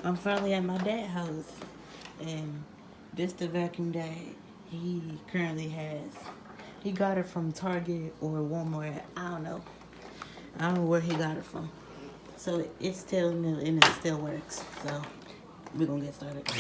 I'm finally at my dad's house, and this the vacuum that he currently has. He got it from Target or Walmart. I don't know. I don't know where he got it from. So it's still new and it still works. So we're gonna get started.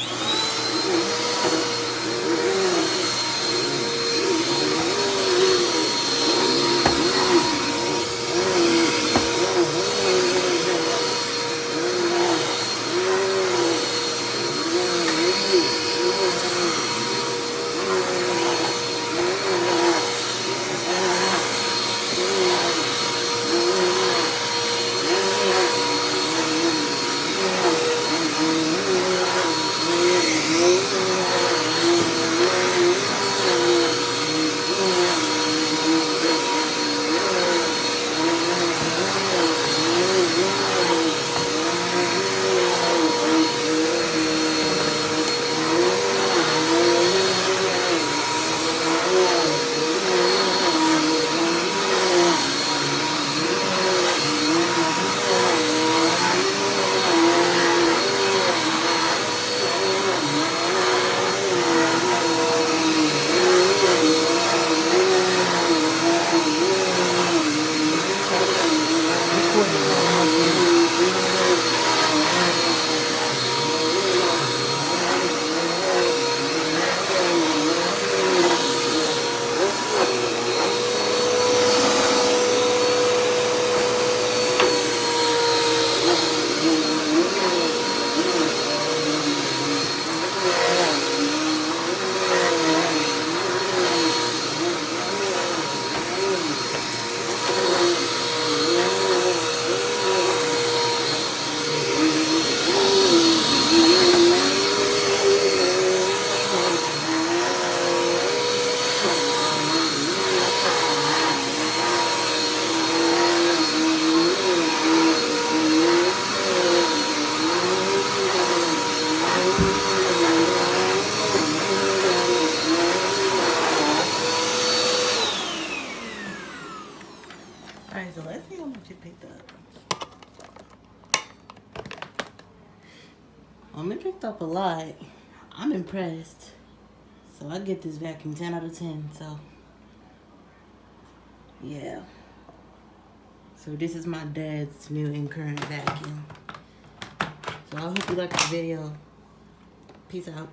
Alright, so let's see how much it picked up. It picked up a lot. I'm impressed. So I get this vacuum 10 out of 10. So yeah. So this is my dad's new and current vacuum. So I hope you like the video. Peace out.